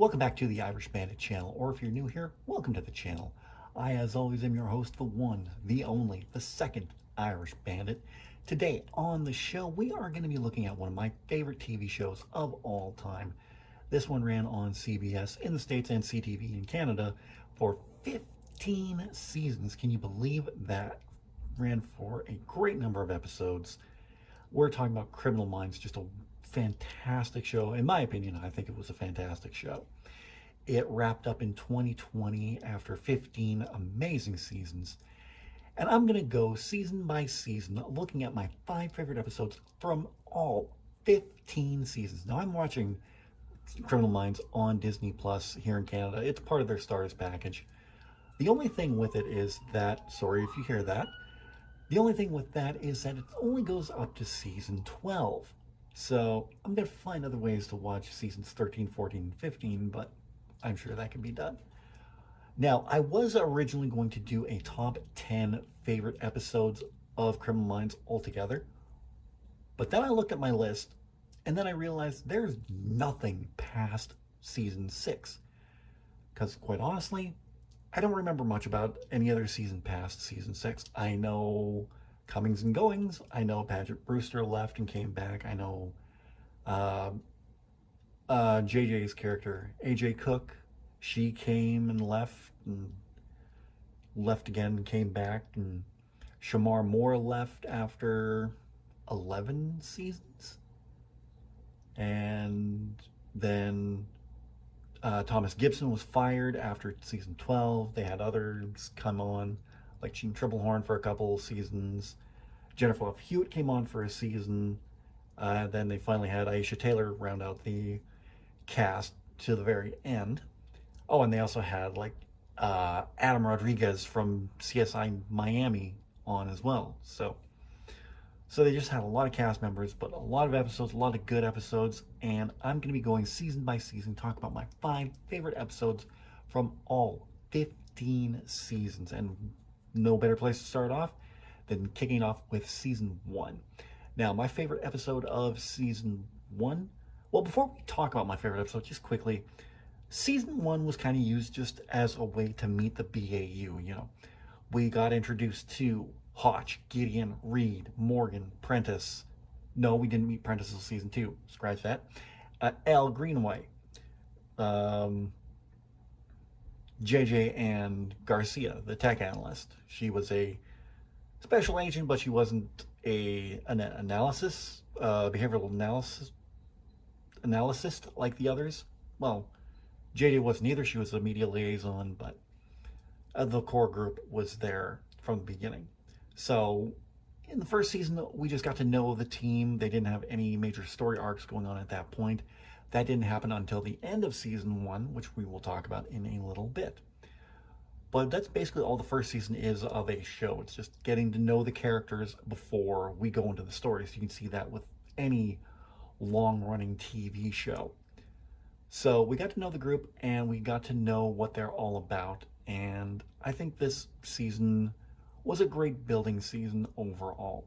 Welcome back to the Irish Bandit channel, or if you're new here, welcome to the channel. I, as always, am your host, the one, the only, the second Irish Bandit. Today on the show, we are going to be looking at one of my favorite TV shows of all time. This one ran on CBS in the States and CTV in Canada for 15 seasons. Can you believe that? Ran for a great number of episodes. We're talking about Criminal Minds, just a fantastic show. In my opinion, I think it was a fantastic show. It wrapped up in 2020 after 15 amazing seasons. And I'm going to go season by season, looking at my 5 favorite episodes from all 15 seasons. Now, I'm watching Criminal Minds on Disney Plus here in Canada. It's part of their Stars package. The only thing with it is that, sorry if you hear that, the only thing with that is that it only goes up to season 12. So I'm going to find other ways to watch seasons 13, 14, and 15, but I'm sure that can be done. Now, I was originally going to do a top 10 favorite episodes of Criminal Minds altogether, but then I looked at my list, and then I realized there's nothing past season 6. Because quite honestly, I don't remember much about any other season past season 6. I know comings and goings. I know Paget Brewster left and came back. I know JJ's character, AJ Cook, she came and left again and came back. And Shamar Moore left after 11 seasons. And then Thomas Gibson was fired after season 12. They had others come on, like Gene Triplehorn for a couple seasons. Jennifer Love Hewitt came on for a season. Then they finally had Aisha Taylor round out the cast to the very end. Oh, and they also had like Adam Rodriguez from CSI Miami on as well. So they just had a lot of cast members, but a lot of episodes, a lot of good episodes. And I'm going to be going season by season, talk about my 5 favorite episodes from all 15 seasons. And no better place to start off than kicking off with season 1. Now, my favorite episode of season 1, well, before we talk about my favorite episode, just quickly, season 1 was kind of used just as a way to meet the BAU, you know. We got introduced to Hotch, Gideon, Reed, Morgan, Prentice. No, we didn't meet Prentice until season 2. Scratch that. Al Greenaway, JJ, and Garcia, the tech analyst. She was a special agent, but she wasn't an behavioral analyst like the others. Well, JJ wasn't either. She was a media liaison, but the core group was there from the beginning. So in the first season, we just got to know the team. They didn't have any major story arcs going on at that point. That didn't happen until the end of season 1, which we will talk about in a little bit. But that's basically all the first season is of a show. It's just getting to know the characters before we go into the story. So you can see that with any long-running TV show. So we got to know the group, and we got to know what they're all about. And I think this season was a great building season overall.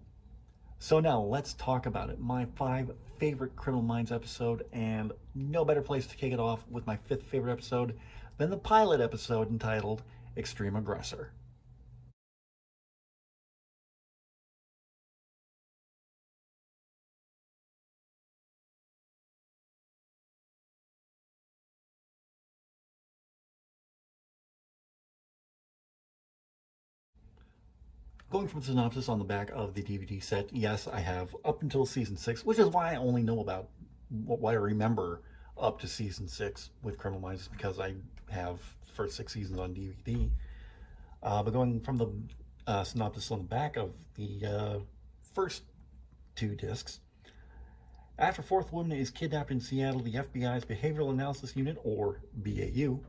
So now let's talk about it. My 5 favorite Criminal Minds episode, and no better place to kick it off with my 5th favorite episode than the pilot episode entitled Extreme Aggressor. Going from the synopsis on the back of the DVD set, yes, I have up until season 6, which is why I only know about, why I remember up to season 6 with Criminal Minds, because I have the first 6 seasons on DVD. But going from the synopsis on the back of the first 2 discs, after 4th woman is kidnapped in Seattle, the FBI's Behavioral Analysis Unit, or BAU,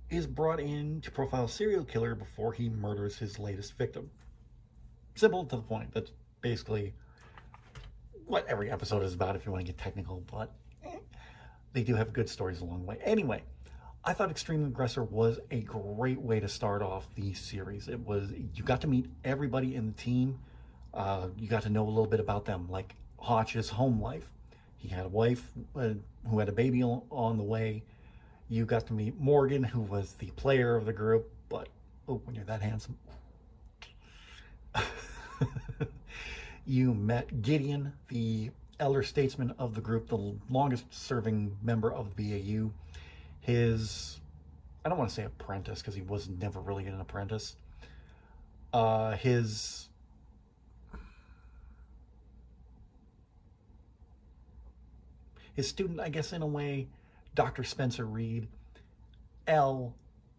is brought in to profile a serial killer before he murders his latest victim. Simple to the point. That's basically what every episode is about if you want to get technical, but they do have good stories along the way. Anyway, I thought Extreme Aggressor was a great way to start off the series. You got to meet everybody in the team. You got to know a little bit about them, like Hotch's home life. He had a wife who had a baby on the way. You got to meet Morgan, who was the player of the group, but oh, when you're that handsome. You met Gideon, the elder statesman of the group, the longest serving member of the BAU. His, I don't want to say apprentice because he was never really an apprentice. His student, I guess, in a way, Dr. Spencer Reed. L,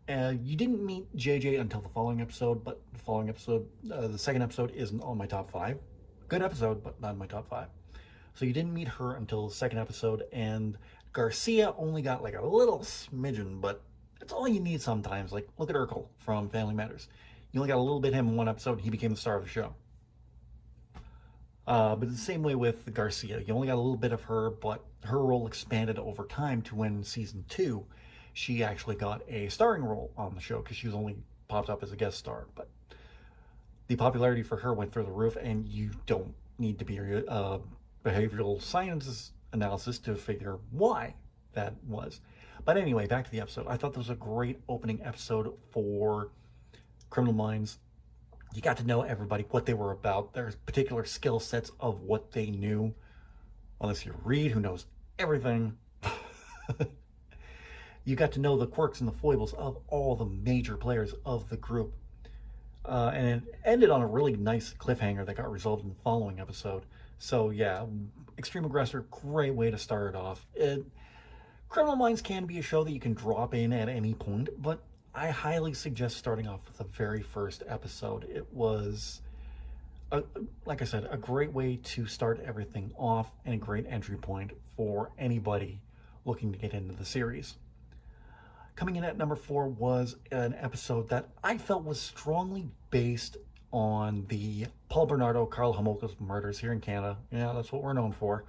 you didn't meet JJ until the following episode, but the second episode isn't on my top 5. Good episode, but not in my top 5. So you didn't meet her until the second episode, and Garcia only got like a little smidgen, but that's all you need sometimes. Like, look at Urkel from Family Matters. You only got a little bit of him in one episode, he became the star of the show. But the same way with Garcia. You only got a little bit of her, but her role expanded over time to when season 2, she actually got a starring role on the show because she was only popped up as a guest star. But the popularity for her went through the roof, and you don't need to be a behavioral science analysis to figure why that was. But anyway, back to the episode. I thought this was a great opening episode for Criminal Minds. You got to know everybody, what they were about, their particular skill sets of what they knew. Unless you're Reed, who knows everything. You got to know the quirks and the foibles of all the major players of the group. And it ended on a really nice cliffhanger that got resolved in the following episode. So yeah, Extreme Aggressor, great way to start it off. Criminal Minds can be a show that you can drop in at any point, but I highly suggest starting off with the very first episode. It was, like I said, a great way to start everything off and a great entry point for anybody looking to get into the series. Coming in at number 4 was an episode that I felt was strongly based on the Paul Bernardo, Carl Homolka's murders here in Canada. Yeah, that's what we're known for.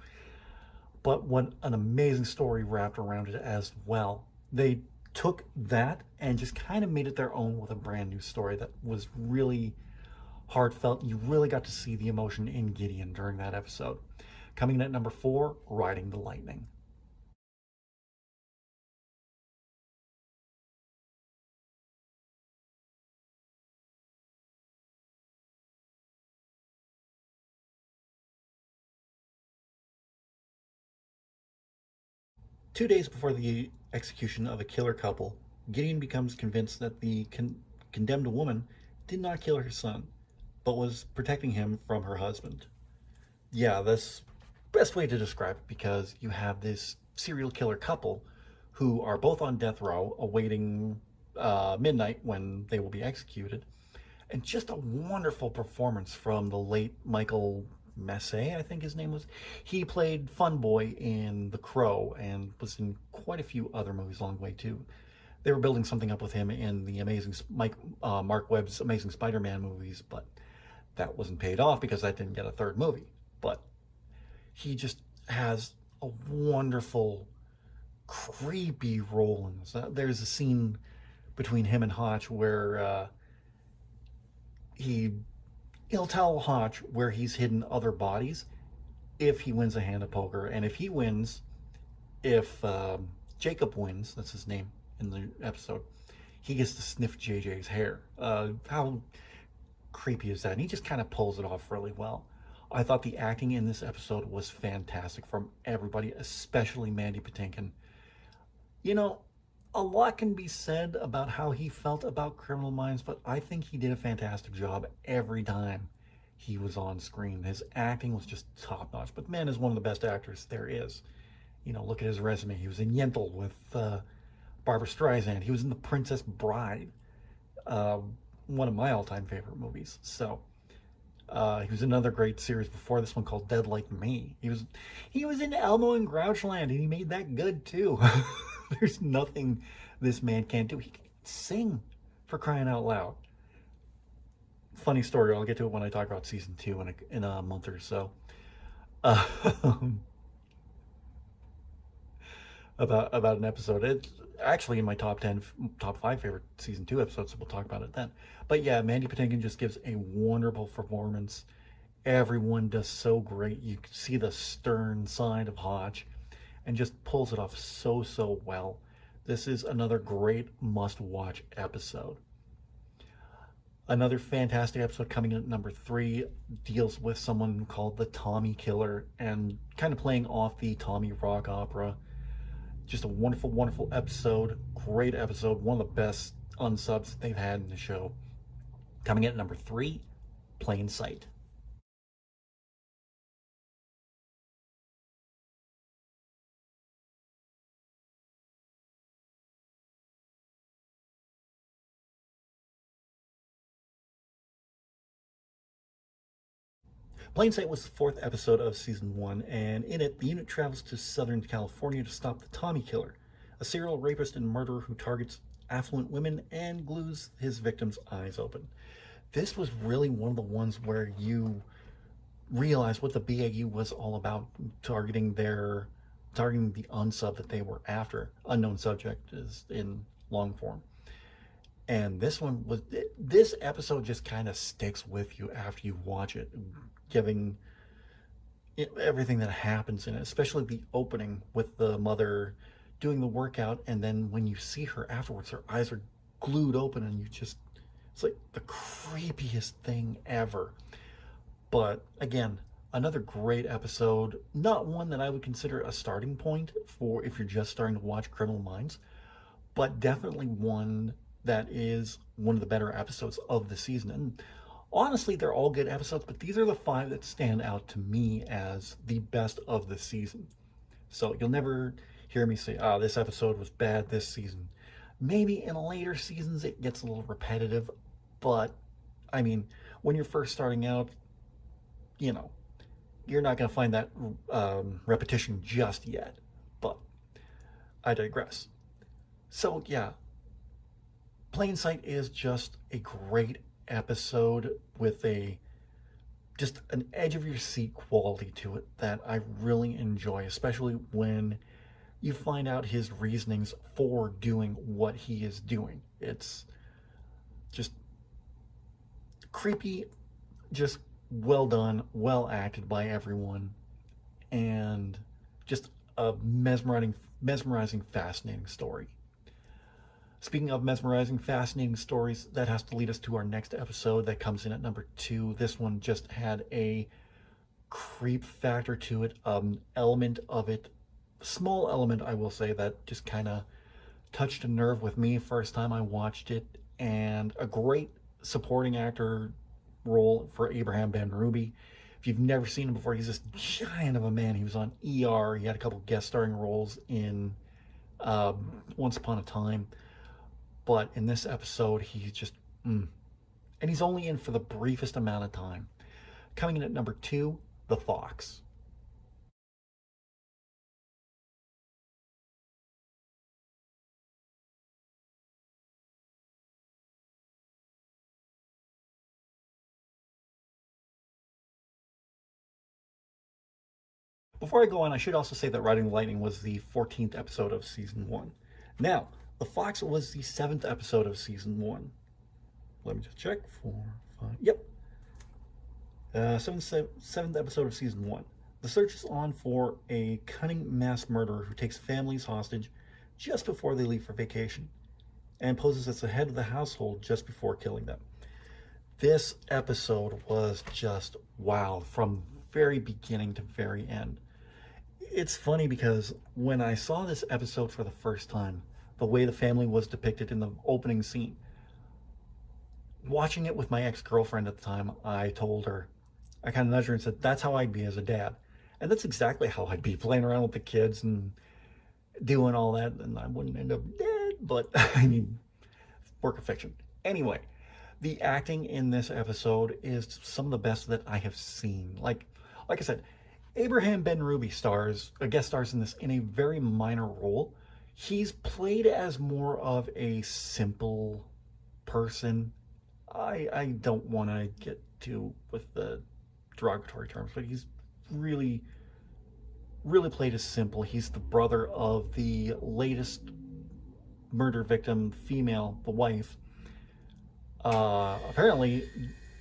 But what an amazing story wrapped around it as well. They took that and just kind of made it their own with a brand new story that was really heartfelt. You really got to see the emotion in Gideon during that episode. Coming in at number 4, Riding the Lightning. Two days before the execution of a killer couple, Gideon becomes convinced that the condemned woman did not kill her son, but was protecting him from her husband. Yeah, that's best way to describe it, because you have this serial killer couple who are both on death row awaiting midnight when they will be executed. And just a wonderful performance from the late Michael Massey, I think his name was. He played Fun Boy in The Crow and was in quite a few other movies along the way too. They were building something up with him in the Mark Webb's Amazing Spider-Man movies, but that wasn't paid off because that didn't get a third movie. But he just has a wonderful, creepy role in this. There's a scene between him and Hotch where he'll tell Hotch where he's hidden other bodies if he wins a hand of poker, and if he wins, if Jacob wins, that's his name in the episode, he gets to sniff JJ's hair. How creepy is that? And he just kind of pulls it off really well. I thought the acting in this episode was fantastic from everybody, especially Mandy Patinkin. You know, a lot can be said about how he felt about Criminal Minds, but I think he did a fantastic job every time he was on screen. His acting was just top notch. But the man is one of the best actors there is. You know, look at his resume. He was in Yentl with Barbra Streisand. He was in The Princess Bride, one of my all-time favorite movies. So he was in another great series before this one called Dead Like Me. He was in Elmo and Grouchland, and he made that good too. There's nothing this man can't do. He can sing, for crying out loud. Funny story. I'll get to it when I talk about season 2 in a month or so. About an episode. It's actually in my top 5 favorite season 2 episodes, so we'll talk about it then. But yeah, Mandy Patinkin just gives a wonderful performance Everyone does so great. You can see the stern side of Hodge and just pulls it off so well. This is another great must-watch episode. Another fantastic episode coming in at number 3 deals with someone called the Tommy Killer and kind of playing off the Tommy rock opera. Just a wonderful episode. Great episode. One of the best unsubs that they've had in the show. Coming in at number 3, Plain Sight. Plain Sight was the 4th episode of season 1, and in it, the unit travels to Southern California to stop the Tommy Killer, a serial rapist and murderer who targets affluent women and glues his victims' eyes open. This was really one of the ones where you realize what the BAU was all about, targeting the unsub that they were after. Unknown subject is in long form. And this episode just kind of sticks with you after you watch it, giving everything that happens in it, especially the opening with the mother doing the workout, and then when you see her afterwards, her eyes are glued open, and it's like the creepiest thing ever. But again, another great episode, not one that I would consider a starting point for if you're just starting to watch Criminal Minds, but definitely one that is one of the better episodes of the season. And honestly, they're all good episodes, but these are the 5 that stand out to me as the best of the season. So you'll never hear me say, this episode was bad this season. Maybe in later seasons it gets a little repetitive, but I mean, when you're first starting out, you're not going to find that repetition just yet. But I digress. So yeah, Plain Sight is just a great episode with just an edge of your seat quality to it that I really enjoy, especially when you find out his reasonings for doing what he is doing. It's just creepy, just well done, well acted by everyone, and just a mesmerizing, fascinating story. Speaking of mesmerizing, fascinating stories, that has to lead us to our next episode that comes in at number 2. This one just had a creep factor to it, element of it, small element, I will say, that just kind of touched a nerve with me first time I watched it, and a great supporting actor role for Abraham Benrubi. If you've never seen him before, he's this giant of a man. He was on ER. He had a couple guest starring roles in Once Upon a Time. But in this episode, he's just, and he's only in for the briefest amount of time. Coming in at number 2, The Fox. Before I go on, I should also say that Riding the Lightning was the 14th episode of season 1. Now, The Fox was the 7th episode of season 1. Let me just check. 4, 5. Yep. 7th episode of season 1. The search is on for a cunning mass murderer who takes families hostage just before they leave for vacation and poses as the head of the household just before killing them. This episode was just wow, from very beginning to very end. It's funny because when I saw this episode for the first time, the way the family was depicted in the opening scene, watching it with my ex-girlfriend at the time, I told her, I kind of nudged her and said, that's how I'd be as a dad. And that's exactly how I'd be, playing around with the kids and doing all that, and I wouldn't end up dead, but I mean, work of fiction. Anyway, the acting in this episode is some of the best that I have seen. Like I said, Abraham Benrubi guest stars in this in a very minor role. He's played as more of a simple person. I don't want to get too with the derogatory terms, but he's really played as simple. He's the brother of the latest murder victim, female, the wife. Apparently,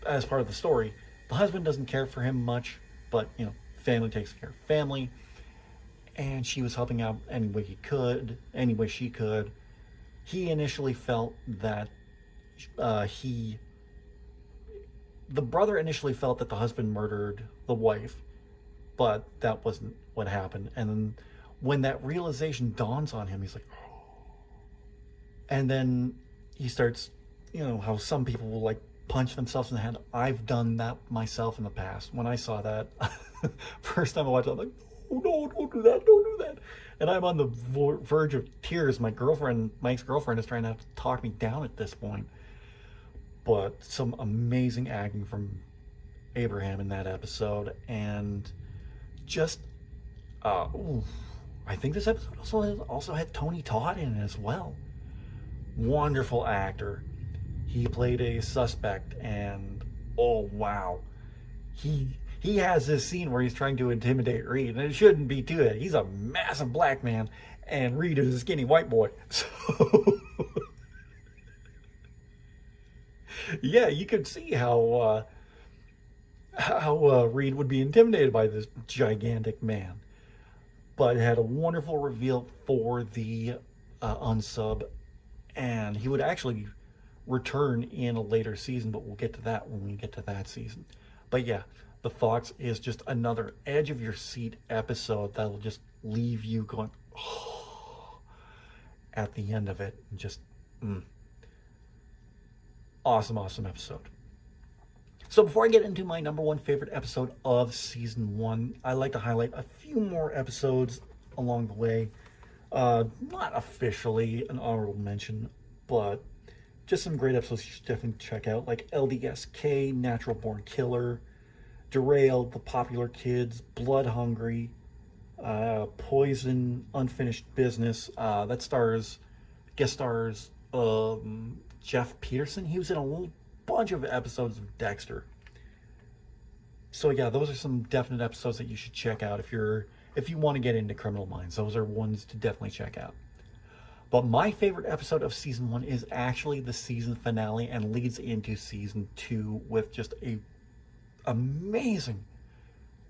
as part of the story, The husband doesn't care for him much, but family takes care of family, and she was helping out any way he could, any way she could. He initially felt that he the brother initially felt that the husband murdered the wife, but that wasn't what happened. And then when that realization dawns on him, he's like, and then he starts, how some people will like punch themselves in the head. I've done that myself in the past. When I saw that first time I watched it, I'm like, oh no, don't do that, don't do that. And I'm on the verge of tears. My ex-girlfriend is trying to talk me down at this point. But some amazing acting from Abraham in that episode, and just I think this episode also had Tony Todd in it as well. Wonderful actor. He played a suspect, and oh wow, he has this scene where he's trying to intimidate Reed, and it shouldn't be too bad. He's a massive black man, and Reed is a skinny white boy. So yeah, you could see how Reed would be intimidated by this gigantic man. But it had a wonderful reveal for the unsub, and he would actually return in a later season, but we'll get to that when we get to that season. But yeah, The Fox is just another edge of your seat episode that'll just leave you going, oh, at the end of it. Just awesome episode. So before I get into my number one favorite episode of season 1, I like to highlight a few more episodes along the way. Not officially an honorable mention, but just some great episodes you should definitely check out, like LDSK, Natural Born Killer, Derailed, The Popular Kids, Blood Hungry, Poison, Unfinished Business. That guest stars Jeff Peterson. He was in a bunch of episodes of Dexter. So yeah, those are some definite episodes that you should check out if you want to get into Criminal Minds. Those are ones to definitely check out. But my favorite episode of season 1 is actually the season finale and leads into season 2 with just a amazing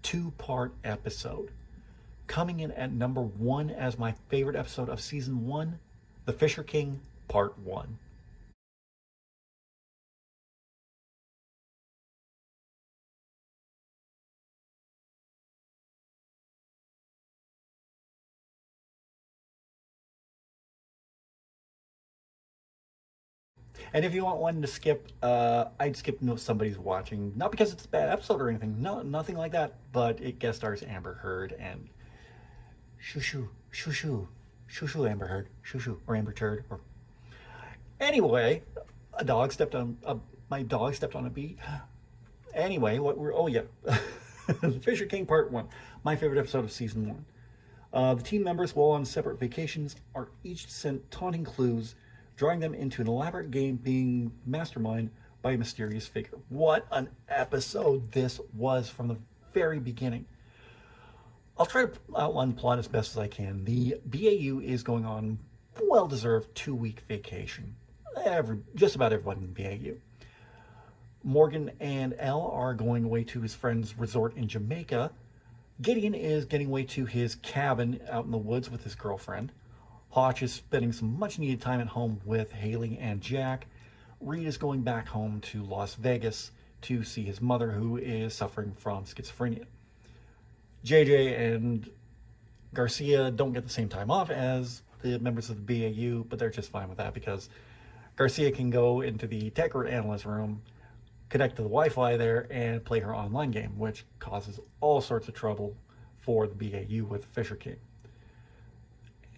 2-part episode. Coming in at number 1 as my favorite episode of season 1, The Fisher King, Part 1. And if you want one to skip, I'd skip No Somebody's Watching. Not because it's a bad episode or anything. No, nothing like that. But it guest stars Amber Heard and shoo Amber Heard, shoo or Amber Turd. Or anyway, my dog stepped on a bee. Anyway, The Fisher King Part 1, my favorite episode of season 1. The team members, while on separate vacations, are each sent taunting clues, drawing them into an elaborate game being masterminded by a mysterious figure. What an episode this was from the very beginning. I'll try to outline the plot as best as I can. The BAU is going on well-deserved 2-week vacation. Just about everyone in the BAU. Morgan and Elle are going away to his friend's resort in Jamaica. Gideon is getting away to his cabin out in the woods with his girlfriend. Hotch is spending some much-needed time at home with Haley and Jack. Reed is going back home to Las Vegas to see his mother, who is suffering from schizophrenia. JJ and Garcia don't get the same time off as the members of the BAU, but they're just fine with that because Garcia can go into the tech or analyst room, connect to the Wi-Fi there, and play her online game, which causes all sorts of trouble for the BAU with Fisher King.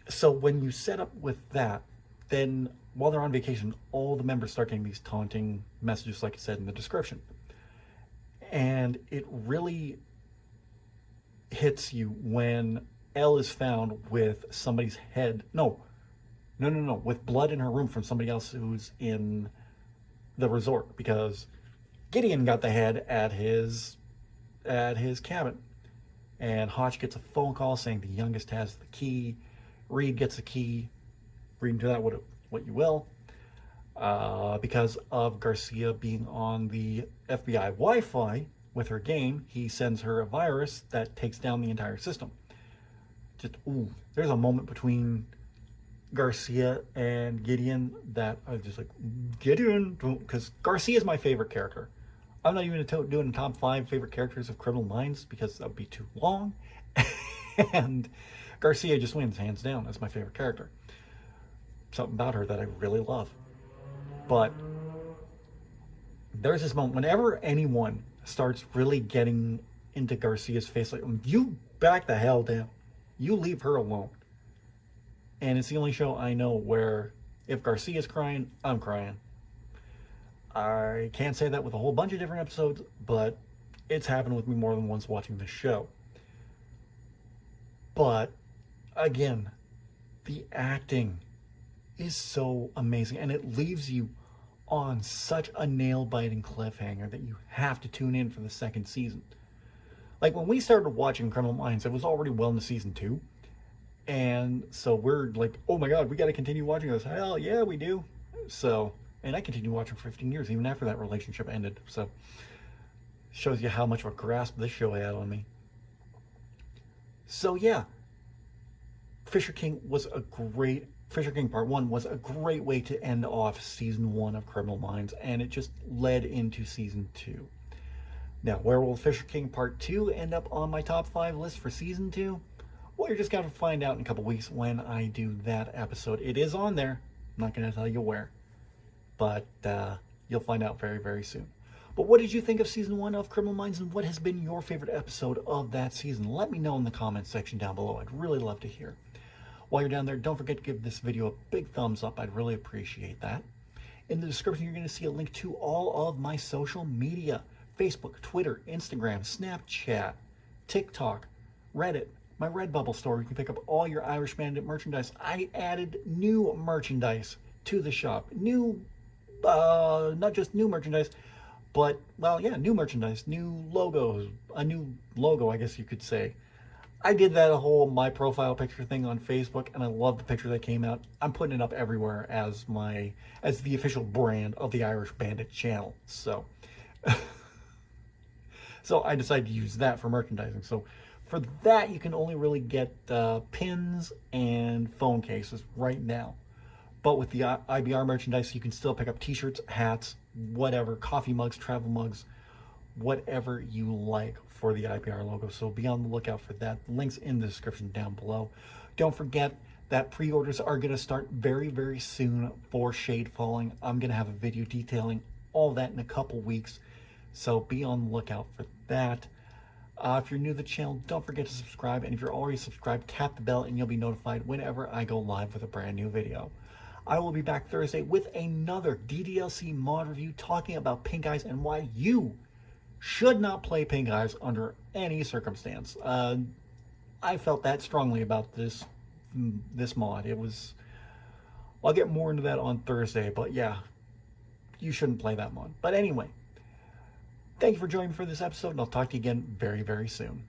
So when you set up with that, then while they're on vacation, all the members start getting these taunting messages, like I said in the description. And it really hits you when Elle is found with somebody's head. No, with blood in her room from somebody else who's in the resort, because Gideon got the head at his cabin. And Hotch gets a phone call saying the youngest has the key. Reed gets the key. Read into that what you will. Because of Garcia being on the FBI Wi-Fi, with her game, he sends her a virus that takes down the entire system. Just, ooh, there's a moment between Garcia and Gideon that I was just like, Gideon, because Garcia is my favorite character. I'm not even doing top 5 favorite characters of Criminal Minds because that would be too long. And Garcia just wins hands down as my favorite character. Something about her that I really love. But there's this moment whenever anyone starts really getting into Garcia's face, like, you back the hell down. You leave her alone. And it's the only show I know where if Garcia's crying, I'm crying. I can't say that with a whole bunch of different episodes, but it's happened with me more than once watching this show. But again, the acting is so amazing, and it leaves you on such a nail-biting cliffhanger that you have to tune in for the second season. Like, when we started watching Criminal Minds, it was already well into season 2, and so we're like, oh my god, we got to continue watching this. Hell yeah, we do. So, and I continued watching for 15 years, even after that relationship ended. So, shows you how much of a grasp this show had on me. So yeah, Fisher King Part 1 was a great way to end off season 1 of Criminal Minds, and it just led into season 2. Now, where will Fisher King Part 2 end up on my top 5 list for season 2? Well, you're just going to find out in a couple weeks when I do that episode. It is on there. I'm not going to tell you where, but you'll find out very, very soon. But what did you think of season 1 of Criminal Minds, and what has been your favorite episode of that season? Let me know in the comments section down below. I'd really love to hear. While you're down there, don't forget to give this video a big thumbs up. I'd really appreciate that. In the description, you're going to see a link to all of my social media: Facebook, Twitter, Instagram, Snapchat, TikTok, Reddit, my Redbubble store. You can pick up all your Irish Bandit merchandise. I added new merchandise to the shop. Not just new merchandise, but, well, yeah, new merchandise, new logos, a new logo, I guess you could say. I did that whole my profile picture thing on Facebook, and I love the picture that came out. I'm putting it up everywhere as the official brand of the Irish Bandit channel. So, so I decided to use that for merchandising. So for that, you can only really get pins and phone cases right now. But with the IBR merchandise, you can still pick up t-shirts, hats, whatever, coffee mugs, travel mugs, whatever you like for the IBR logo. So be on the lookout for that. The link's in the description down below. Don't forget that pre-orders are going to start very, very soon for Shade Falling. I'm going to have a video detailing all that in a couple weeks, so be on the lookout for that. If you're new to the channel, don't forget to subscribe, and if you're already subscribed, tap the bell and you'll be notified whenever I go live with a brand new video. I will be back Thursday with another DDLC mod review talking about Pink Eyes and why you should not play Pink Eyes under any circumstance. I felt that strongly about this mod. I'll get more into that on Thursday, but yeah, you shouldn't play that mod. But anyway, thank you for joining me for this episode, and I'll talk to you again very, very soon.